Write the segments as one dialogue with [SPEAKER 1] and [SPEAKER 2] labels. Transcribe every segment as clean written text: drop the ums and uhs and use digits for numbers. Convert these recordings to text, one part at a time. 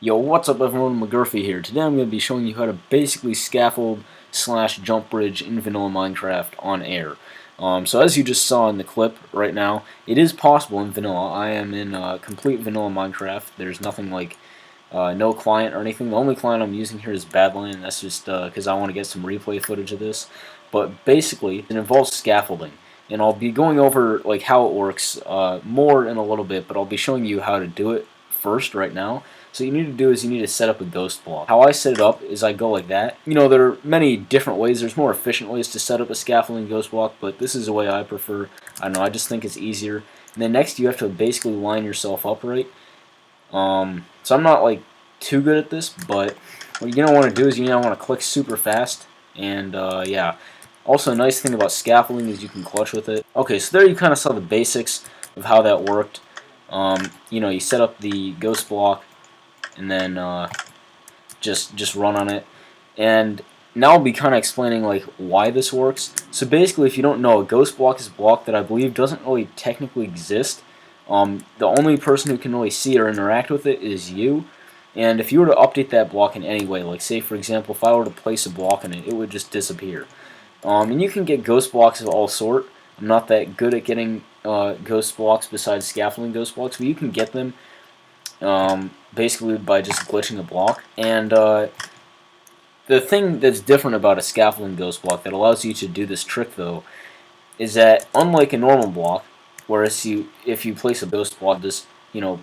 [SPEAKER 1] Yo, what's up everyone, McGurphy here. Today I'm going to be showing you how to basically scaffold slash jump bridge in vanilla Minecraft on air. So as you just saw in the clip right now, it is possible in vanilla. I am in complete vanilla Minecraft. There's nothing like no client or anything. The only client I'm using here is Badlion, and that's just because I want to get some replay footage of this. But basically, it involves scaffolding. And I'll be going over like how it works more in a little bit, but I'll be showing you how to do it first right now. So what you need to do is you need to set up a ghost block. How I set it up is I go like that. You know, there are many different ways. There's more efficient ways to set up a scaffolding ghost block, but this is the way I prefer. I don't know, I just think it's easier. And then next you have to basically line yourself up right. So I'm not like too good at this, but what you're going to want to do is you're going to want to click super fast. And yeah. Also, a nice thing about scaffolding is you can clutch with it. Okay, so there you kind of saw the basics of how that worked. You know, you set up the ghost block, and then just run on it. And now I'll be kind of explaining like why this works. So basically, if you don't know, a ghost block is a block that I believe doesn't really technically exist. The only person who can really see it or interact with it is you. And if you were to update that block in any way, like say for example, if I were to place a block in it, it would just disappear. And you can get ghost blocks of all sort. I'm not that good at getting ghost blocks besides scaffolding ghost blocks, but you can get them basically by just glitching a block. And the thing that's different about a scaffolding ghost block that allows you to do this trick, though, is that unlike a normal block, whereas if you place a ghost block, just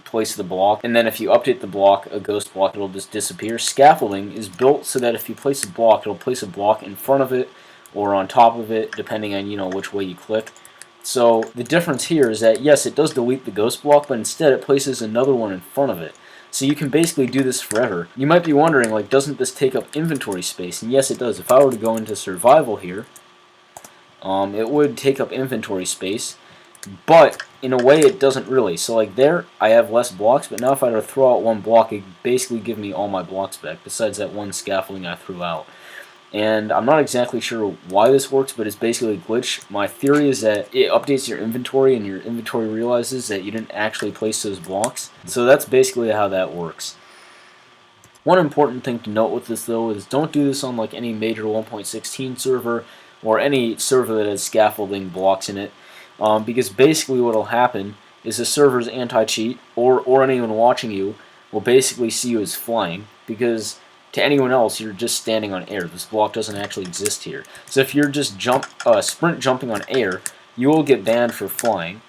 [SPEAKER 1] place the block, and then if you update the block, a ghost block, it'll just disappear. Scaffolding is built so that if you place a block, it'll place a block in front of it or on top of it, depending on which way you click. So the difference here is that yes, it does delete the ghost block, but instead it places another one in front of it. So you can basically do this forever. You might be wondering, like, doesn't this take up inventory space? And yes, it does. If I were to go into survival here, it would take up inventory space, but in a way it doesn't really. So like there, I have less blocks, but now if I were to throw out one block, it basically give me all my blocks back, besides that one scaffolding I threw out. And I'm not exactly sure why this works, but it's basically a glitch. My theory is that it updates your inventory, and your inventory realizes that you didn't actually place those blocks. So that's basically how that works. One important thing to note with this, though, is don't do this on like any major 1.16 server or any server that has scaffolding blocks in it, because basically what will happen is the server's anti-cheat or anyone watching you will basically see you as flying, because to anyone else, you're just standing on air. This block doesn't actually exist here. So if you're just sprint jumping on air, you will get banned for flying.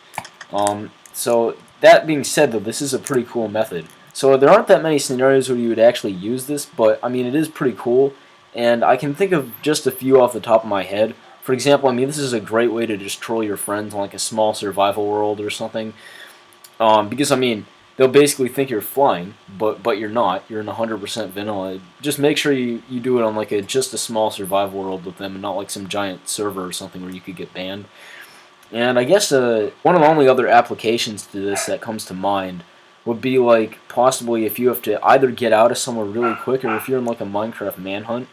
[SPEAKER 1] So that being said, though, this is a pretty cool method. So there aren't that many scenarios where you would actually use this, but I mean it is pretty cool, and I can think of just a few off the top of my head. For example, I mean this is a great way to just troll your friends on like a small survival world or something, because I mean they'll basically think you're flying, but you're not. You're in 100% vanilla. Just make sure you do it on like just a small survival world with them, and not like some giant server or something where you could get banned. And I guess one of the only other applications to this that comes to mind would be like possibly if you have to either get out of somewhere really quick, or if you're in like a Minecraft manhunt.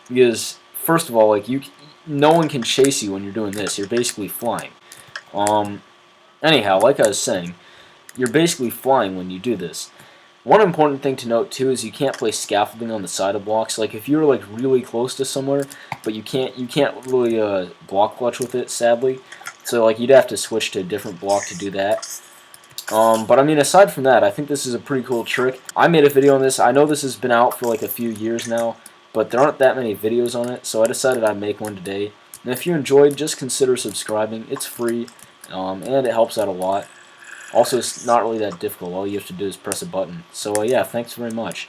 [SPEAKER 1] Because first of all, like no one can chase you when you're doing this. You're basically flying. Anyhow, like I was saying, you're basically flying when you do this. One important thing to note too is you can't place scaffolding on the side of blocks. Like if you're like really close to somewhere, but you can't really block clutch with it, sadly. So like you'd have to switch to a different block to do that. But I mean, aside from that, I think this is a pretty cool trick. I made a video on this. I know this has been out for like a few years now, but there aren't that many videos on it, so I decided I'd make one today. And if you enjoyed, just consider subscribing. It's free, and it helps out a lot. Also, it's not really that difficult. All you have to do is press a button. So yeah, thanks very much.